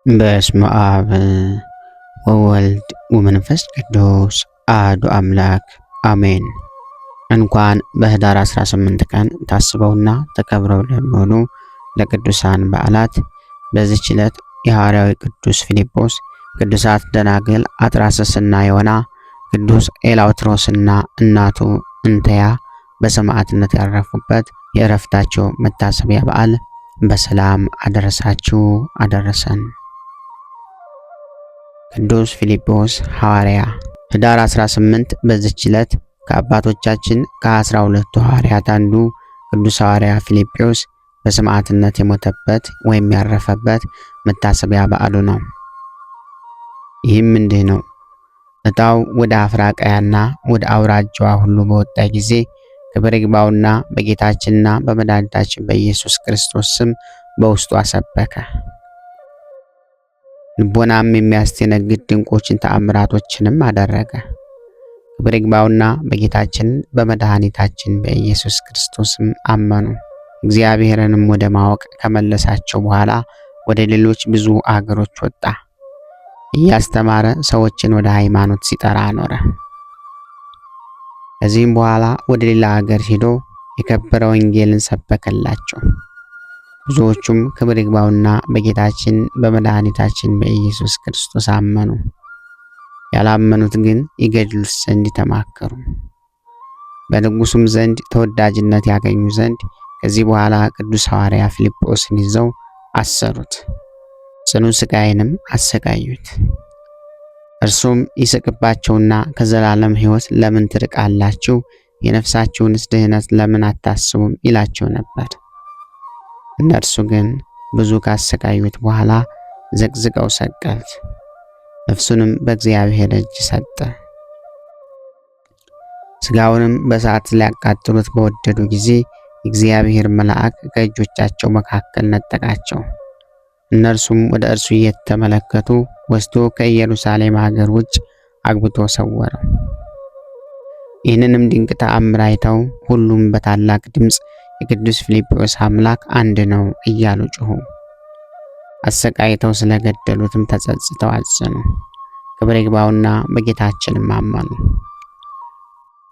በስመ አብ ወወልድ ወመንፈስ ቅዱስ አሐዱ አምላክ አሜን። እንኳን በኅዳር 18 ቀን ታስበውና ተከብረው ለሚውሉ ለቅዱሳን በዓላት በዚህች ዕለት የሐዋርያው ቅዱስ ፊልጶስ፣ ቅዱሳት ደናግል አጥራስስና ዮና፣ ቅዱስ ኤላውትሮስና እናቱ እንተያ በሰማዕትነት ያረፉበት የዕረፍታቸው መታሰቢያ በዓል በሰላም አደረሳችሁ አደረሰን። ቅዱስ ፊልጶስ ሐዋርያ። ኅዳር 18 በዚህች ዕለት ከአባቶቻችን ከ12ቱ ሐዋርያት አንዱ ቅዱስ ሐዋርያ ፊልጶስ በሰማዕትነት የሞተበት ወይም ያረፈበት መታሰቢያ በዓሉ ነው። ይህም እንዲህ ነው። ዕጣው ወደ አፍራቃያና ወደ አውራጃዋ ሁሉ በወጣ ጊዜ ክብር ይግባውና በጌታችንና በመድኃኒታችን በኢየሱስ ክርስቶስ ስም በውስጡ አሰበከ። ልቦናም የሚያስደነግጥ ድንቆችን ተአምራቶችንም አደረገ። ክብር ይግባውና በጌታችን በመድኃኒታችን በኢየሱስ ክርስቶስም አመኑ። እግዚአብሔርንም ወደ ማወቅ ከመለሳቸው በኋላ ወደ ሌሎች ብዙ አገሮች ወጣ። እያስተማረ ሰዎችን ወደ ሃይማኖት ሲጠራ አኖረ። ከዚህም በኋላ ወደ ሌላ አገር ሄዶ የከበረ ወንጌልን ሰበከላቸው። ብዙዎቹም ክብር ይግባውና በጌታችን በመድኃኒታችን በኢየሱስ ክርስቶስ አመኑ። ያላመኑት ግን ይገድሉት ዘንድ ተማከሩ። በንጉሱም ዘንድ ተወዳጅነት ያገኙ ዘንድ ከዚህ በኋላ ቅዱስ ሐዋርያ ፊልጶስን ይዘው አሰሩት። ጽኑ ስቃይንም አሰቃዩት። እርሱም ይስቅባቸውና ከዘላለም ሕይወት ለምን ትርቃላችሁ? የነፍሳችሁንስ ድህነት ለምን አታስቡም? ይላቸው ነበር። እነርሱ ግን ብዙ ካሰቃዩት በኋላ ዘቅዝቀው ሰቀሉት። ነፍሱንም በእግዚአብሔር እጅ ሰጠ። ሥጋውንም በእሳት ሊያቃጥሉት በወደዱ ጊዜ የእግዚአብሔር መልአክ ከእጆቻቸው መካከል ነጠቃቸው። እነርሱም ወደ እርሱ እየተመለከቱ ወስዶ ከኢየሩሳሌም ሀገር ውጭ አግብቶ ሰወረው። ይህንንም ድንቅ ተአምር አይተው ሁሉም በታላቅ ድምፅ የቅዱስ ፊልጶስ አምላክ አንድ ነው እያሉ ጮኹ። አሰቃይተው ስለገደሉትም ተጸጽተው አዘኑ። ክብር ይግባውና በጌታችንም አመኑ።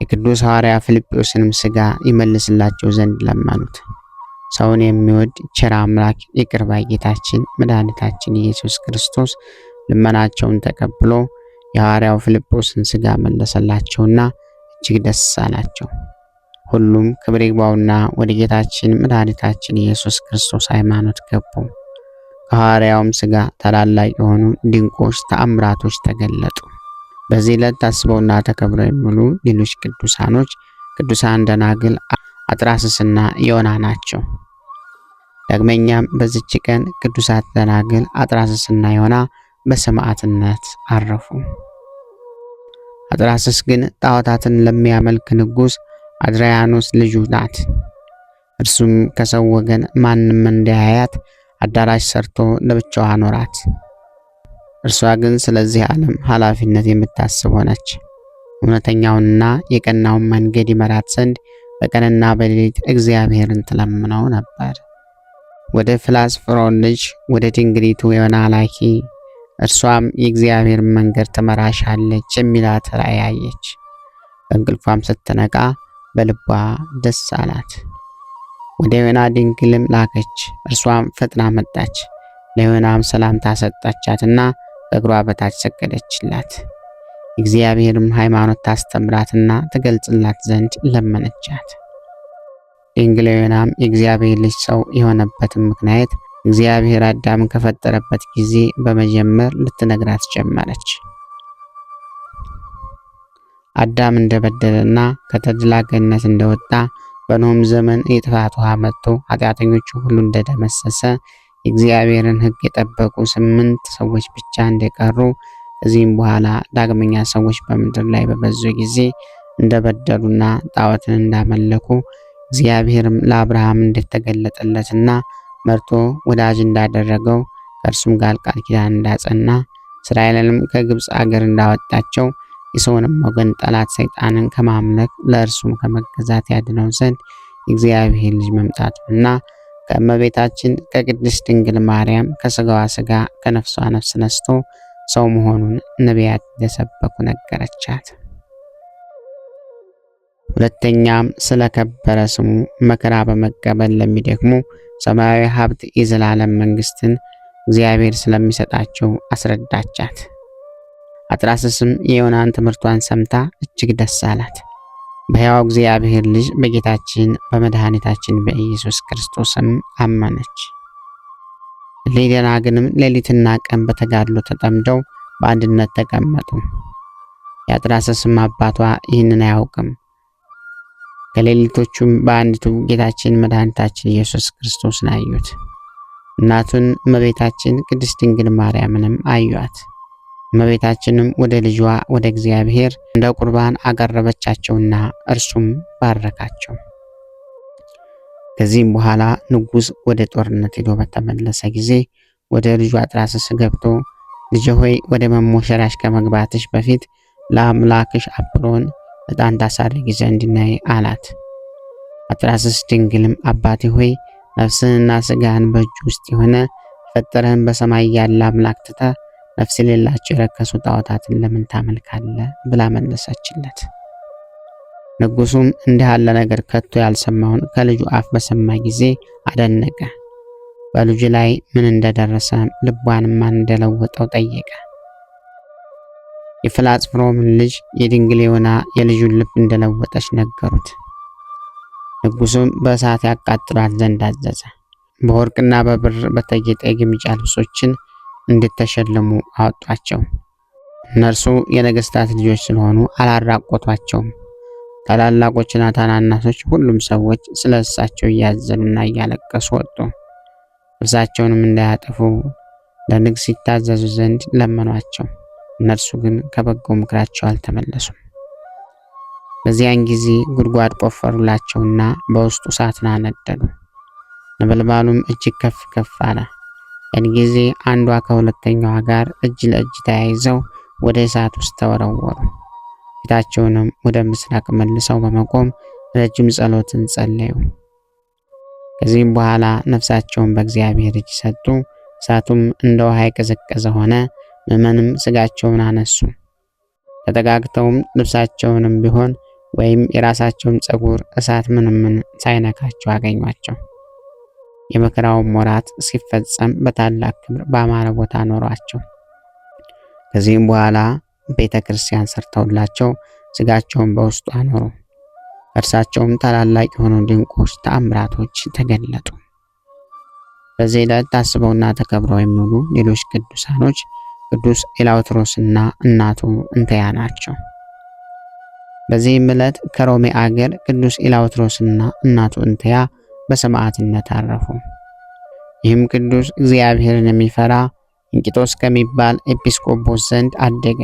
የቅዱስ ሐዋርያ ፊልጶስንም ሥጋ ይመልስላቸው ዘንድ ለመኑት። ሰውን የሚወድ ቸር አምላክ ይቅር ባይ ጌታችን መድኃኒታችን ኢየሱስ ክርስቶስ ልመናቸውን ተቀብሎ የሐዋርያው ፊልጶስን ሥጋ መለሰላቸውና እጅግ ደስ አላቸው። ሁሉም ክብር ይግባውና ወደ ጌታችን መድኃኒታችን ኢየሱስ ክርስቶስ ሃይማኖት ገቡ። ከሐዋርያውም ሥጋ ታላላቅ የሆኑ ድንቆች ተአምራቶች ተገለጡ። በዚህ ዕለት ታስበውና ተከብረው የሚውሉ ሌሎች ቅዱሳኖች ቅዱሳን ደናግል አጥራስስና ዮና ናቸው። ዳግመኛም በዚች ቀን ቅዱሳት ደናግል አጥራስስና ዮና በሰማዕትነት አረፉ። አጥራስስ ግን ጣዖታትን ለሚያመልክ ንጉሥ አድሪያኖስ ልጁ ናት። እርሱም ከሰው ወገን ማንም እንዳያያት አዳራሽ ሰርቶ ለብቻዋ አኖራት። እርሷ ግን ስለዚህ ዓለም ኃላፊነት የምታስብ ሆነች። እውነተኛውንና የቀናውን መንገድ ይመራት ዘንድ በቀንና በሌሊት እግዚአብሔርን ትለምነው ነበር። ወደ ፍላስፍሮን ልጅ ወደ ድንግሊቱ ዮና ላኪ፣ እርሷም የእግዚአብሔር መንገድ ትመራሻለች የሚላት ራእይ አየች። በእንቅልፏም ስትነቃ በልቧ ደስ አላት። ወደ ዮና ድንግልም ላከች። እርሷም ፈጥና መጣች። ለዮናም ሰላምታ ሰጣቻትና በእግሯ በታች ሰገደችላት። እግዚአብሔርም ሃይማኖት ታስተምራትና ትገልጽላት ዘንድ ለመነቻት። ድንግል ዮናም የእግዚአብሔር ልጅ ሰው የሆነበትን ምክንያት እግዚአብሔር አዳምን ከፈጠረበት ጊዜ በመጀመር ልትነግራት ጀመረች። አዳም እንደበደለና ከተድላ ገነት እንደወጣ በኖኅም ዘመን የጥፋት ውሃ መጥቶ ኃጢአተኞቹ ሁሉ እንደደመሰሰ የእግዚአብሔርን ሕግ የጠበቁ 8 ሰዎች ብቻ እንደቀሩ ከዚህም በኋላ ዳግመኛ ሰዎች በምድር ላይ በበዙ ጊዜ እንደበደሉና ጣዖትን እንዳመለኩ እግዚአብሔርም ለአብርሃም እንደተገለጠለትና መርቶ ወዳጅ እንዳደረገው ከእርሱም ጋር ቃል ኪዳን እንዳጸና እስራኤልንም ከግብፅ አገር እንዳወጣቸው የሰውንም ወገን ጠላት ሰይጣንን ከማምለክ ለእርሱም ከመገዛት ያድነው ዘንድ የእግዚአብሔር ልጅ መምጣቱንና ከእመቤታችን ከቅድስት ድንግል ማርያም ከስጋዋ ስጋ ከነፍሷ ነፍስ ነስቶ ሰው መሆኑን ነቢያት እንደሰበኩ ነገረቻት። ሁለተኛም ስለከበረ ስሙ መከራ በመቀበል ለሚደክሙ ሰማያዊ ሀብት የዘላለም መንግስትን እግዚአብሔር ስለሚሰጣቸው አስረዳቻት። አጥራስስም የዮናን ትምህርቷን ሰምታ እጅግ ደስ አላት። በሕያው እግዚአብሔር ልጅ በጌታችን በመድኃኒታችን በኢየሱስ ክርስቶስም አመነች። ደናግልም ሌሊትና ቀን በተጋድሎ ተጠምደው በአንድነት ተቀመጡ። የአጥራስስም አባቷ ይህንን አያውቅም። ከሌሊቶቹም በአንዲቱ ጌታችን መድኃኒታችን ኢየሱስ ክርስቶስን አዩት። እናቱን እመቤታችን ቅድስት ድንግል ማርያምንም አዩአት። እመቤታችንም ወደ ልጇ ወደ እግዚአብሔር እንደ ቁርባን አቀረበቻቸውና እርሱም ባረካቸው። ከዚህም በኋላ ንጉሥ ወደ ጦርነት ሄዶ በተመለሰ ጊዜ ወደ ልጇ አጥራስስ ገብቶ ልጄ ሆይ ወደ መሞሸራሽ ከመግባትሽ በፊት ለአምላክሽ አጵሎን ዕጣን ታሳርጊ ዘንድ ነይ አላት። አጥራስስ ድንግልም አባቴ ሆይ ነፍስህንና ሥጋህን በእጁ ውስጥ የሆነ የፈጠረህን በሰማይ ያለ አምላክ ትተህ ነፍስ የሌላቸው የረከሱ ጣዖታትን ለምን ታመልካለህ? ብላ መለሰችለት። ንጉሡም እንዲህ ያለ ነገር ከቶ ያልሰማውን ከልጁ አፍ በሰማ ጊዜ አደነቀ። በልጁ ላይ ምን እንደደረሰ ልቧንም ማን እንደለወጠው ጠየቀ። የፍላጽፍሮምን ልጅ የድንግል ዮና የልጁን ልብ እንደለወጠች ነገሩት። ንጉሡም በእሳት ያቃጥሏት ዘንድ አዘዘ። በወርቅና በብር በተጌጠ የግምጃ ልብሶችን እንድተሸለሙ አወጧቸው። እነርሱ የነገስታት ልጆች ስለሆኑ አላራቆቷቸውም። ታላላቆችና ታናናሾች ሁሉም ሰዎች ስለ እሳቸው እያዘኑና እያለቀሱ ወጡ። ልብሳቸውንም እንዳያጠፉ ለንግስ ይታዘዙ ዘንድ ለመኗቸው። እነርሱ ግን ከበጎ ምክራቸው አልተመለሱም። በዚያን ጊዜ ጉድጓድ ቆፈሩላቸውና በውስጡ እሳትን አነደዱ። ነበልባሉም እጅግ ከፍ ከፍ አለ። ያን ጊዜ አንዷ ከሁለተኛዋ ጋር እጅ ለእጅ ተያይዘው ወደ እሳት ውስጥ ተወረወሩ። ፊታቸውንም ወደ ምስራቅ መልሰው በመቆም ረጅም ጸሎትን ጸለዩ። ከዚህም በኋላ ነፍሳቸውን በእግዚአብሔር እጅ ሰጡ። እሳቱም እንደ ውሃ የቀዘቀዘ ሆነ። ምዕመንም ስጋቸውን አነሱ። ተጠጋግተውም ልብሳቸውንም ቢሆን ወይም የራሳቸውን ጸጉር እሳት ምንም ሳይነካቸው አገኟቸው። የመከራውም ወራት ሲፈጸም በታላቅ ክብር በአማረ ቦታ ኖሯቸው። ከዚህም በኋላ ቤተ ክርስቲያን ሰርተውላቸው ስጋቸውን በውስጡ አኖሩ። እርሳቸውም ታላላቅ የሆኑ ድንቆች ተአምራቶች ተገለጡ። በዚህ ዕለት ታስበውና ተከብረው የሚውሉ ሌሎች ቅዱሳኖች ቅዱስ ኤላውትሮስና እናቱ እንተያ ናቸው። በዚህም ዕለት ከሮሜ አገር ቅዱስ ኤላውትሮስና እናቱ እንተያ በሰማዕትነት አረፉ። ይህም ቅዱስ እግዚአብሔርን የሚፈራ እንቂጦስ ከሚባል ኤጲስቆጶስ ዘንድ አደገ።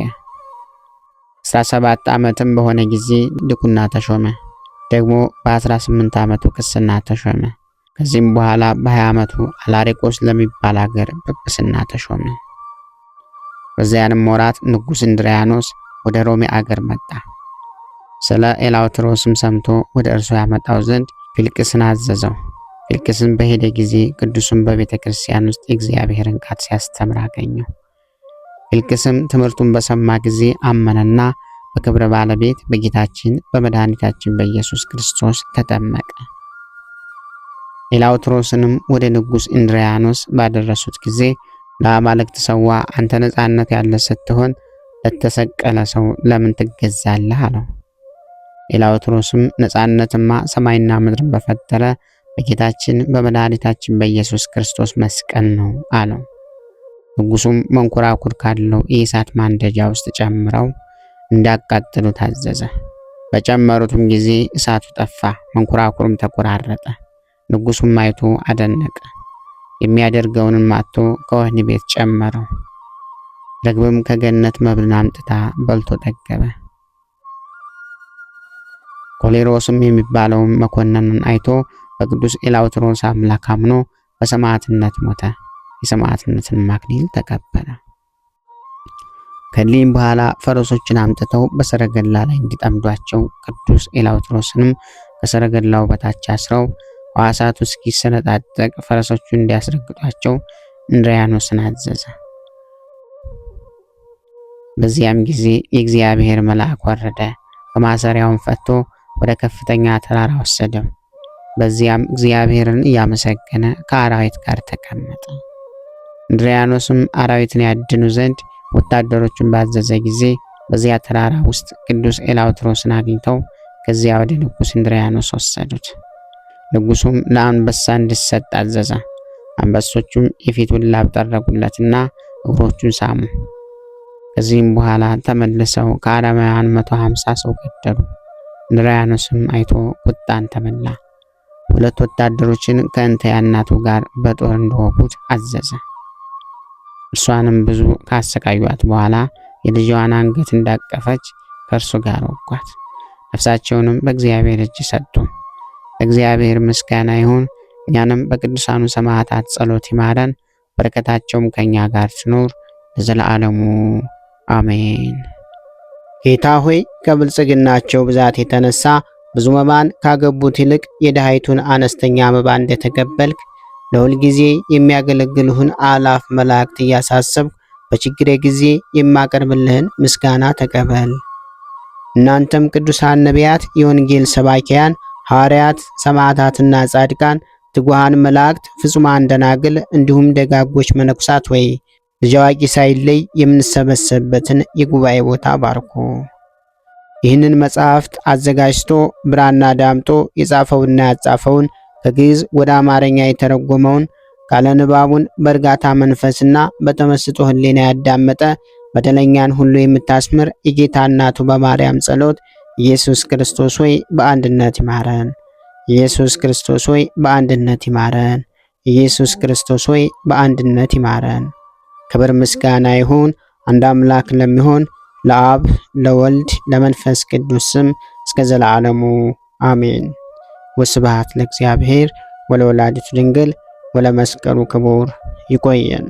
17 ዓመትም በሆነ ጊዜ ድቁና ተሾመ። ደግሞ በ18 ዓመቱ ቅስና ተሾመ። ከዚህም በኋላ በ20 ዓመቱ አላሪቆስ ለሚባል ሀገር ጵጵስና ተሾመ። በዚያንም ወራት ንጉሥ እንድሪያኖስ ወደ ሮሜ አገር መጣ። ስለ ኤላውትሮስም ሰምቶ ወደ እርሱ ያመጣው ዘንድ ፊልቅስን አዘዘው። ፊልቅስም በሄደ ጊዜ ቅዱሱን በቤተ ክርስቲያን ውስጥ የእግዚአብሔርን ቃል ሲያስተምር አገኘው። ፊልቅስም ትምህርቱን በሰማ ጊዜ አመነና በክብረ ባለቤት በጌታችን በመድኃኒታችን በኢየሱስ ክርስቶስ ተጠመቀ። ኤላውትሮስንም ወደ ንጉሥ እንድሪያኖስ ባደረሱት ጊዜ ለአማልክት ሰዋ፣ አንተ ነጻነት ያለ ስትሆን ለተሰቀለ ሰው ለምን ትገዛለህ? አለው። ኤላውትሮስም ነጻነትማ ሰማይና ምድርን በፈጠረ በጌታችን በመድኃኒታችን በኢየሱስ ክርስቶስ መስቀል ነው አለው። ንጉሡም መንኮራኩር ካለው የእሳት ማንደጃ ውስጥ ጨምረው እንዳቃጥሉ ታዘዘ። በጨመሩትም ጊዜ እሳቱ ጠፋ፣ መንኮራኩርም ተቆራረጠ። ንጉሡም አይቶ አደነቀ። የሚያደርገውንም አጥቶ ከወህኒ ቤት ጨመረው። ርግብም ከገነት መብልን አምጥታ በልቶ ጠገበ። ኮሌሮስም የሚባለውን መኮንንን አይቶ በቅዱስ ኤላውትሮስ አምላክ አምኖ በሰማዕትነት ሞተ። የሰማዕትነትን አክሊል ተቀበለ። ከዚህም በኋላ ፈረሶችን አምጥተው በሰረገላ ላይ እንዲጠምዷቸው ቅዱስ ኤላውትሮስንም ከሰረገላው በታች አስረው ሕዋሳቱ እስኪሰነጣጠቅ ፈረሶቹን እንዲያስረግጧቸው እንድሪያኖስን አዘዘ። በዚያም ጊዜ የእግዚአብሔር መልአክ ወረደ፣ ከማሰሪያውን ፈቶ ወደ ከፍተኛ ተራራ ወሰደው። በዚያም እግዚአብሔርን እያመሰገነ ከአራዊት ጋር ተቀመጠ። እንድሪያኖስም አራዊትን ያድኑ ዘንድ ወታደሮቹን ባዘዘ ጊዜ በዚያ ተራራ ውስጥ ቅዱስ ኤላውትሮስን አግኝተው ከዚያ ወደ ንጉሥ እንድሪያኖስ ወሰዱት። ንጉሡም ለአንበሳ እንዲሰጥ አዘዘ። አንበሶቹም የፊቱን ላብ ጠረጉለትና እግሮቹን ሳሙ። ከዚህም በኋላ ተመልሰው ከአረማውያን 150 ሰው ገደሉ። እንድሪያኖስም አይቶ ቁጣን ተመላ። 2 ወታደሮችን ከእንተያ እናቱ ጋር በጦር እንዲወጉት አዘዘ። እርሷንም ብዙ ካሰቃዩት በኋላ የልጇን አንገት እንዳቀፈች ከእርሱ ጋር ወጓት። ነፍሳቸውንም በእግዚአብሔር እጅ ሰጡ። ለእግዚአብሔር ምስጋና ይሁን። እኛንም በቅዱሳኑ ሰማዕታት ጸሎት ይማረን፣ በረከታቸውም ከኛ ጋር ትኖር ለዘላለሙ አሜን። ጌታ ሆይ ከብልጽግናቸው ብዛት የተነሳ ብዙ መባን ካገቡት ይልቅ የድሃይቱን አነስተኛ መባ እንደተቀበልክ ለሁል ጊዜ የሚያገለግሉህን አላፍ መላእክት እያሳሰብኩ በችግሬ ጊዜ የማቀርብልህን ምስጋና ተቀበል። እናንተም ቅዱሳን ነቢያት፣ የወንጌል ሰባኪያን ሐዋርያት፣ ሰማዕታትና ጻድቃን፣ ትጉሃን መላእክት፣ ፍጹማን ደናግል እንዲሁም ደጋጎች መነኩሳት ወይ ልጅ አዋቂ ሳይለይ የምንሰበሰብበትን የጉባኤ ቦታ ባርኩ። ይህንን መጽሐፍት አዘጋጅቶ ብራና ዳምጦ የጻፈውና ያጻፈውን ከግዕዝ ወደ አማርኛ የተረጎመውን ቃለ ንባቡን በእርጋታ መንፈስና በተመስጦ ሕሊና ያዳመጠ በደለኛን ሁሉ የምታስምር የጌታ እናቱ በማርያም ጸሎት ኢየሱስ ክርስቶስ ሆይ በአንድነት ይማረን። ኢየሱስ ክርስቶስ ሆይ በአንድነት ይማረን። ኢየሱስ ክርስቶስ ሆይ በአንድነት ይማረን። ክብር ምስጋና ይሁን አንድ አምላክ ለሚሆን ለአብ ለወልድ ለመንፈስ ቅዱስ ስም እስከ ዘላለሙ አሜን። ወስብሐት ለእግዚአብሔር ወለወላዲቱ ድንግል ወለመስቀሉ ክቡር። ይቆየን።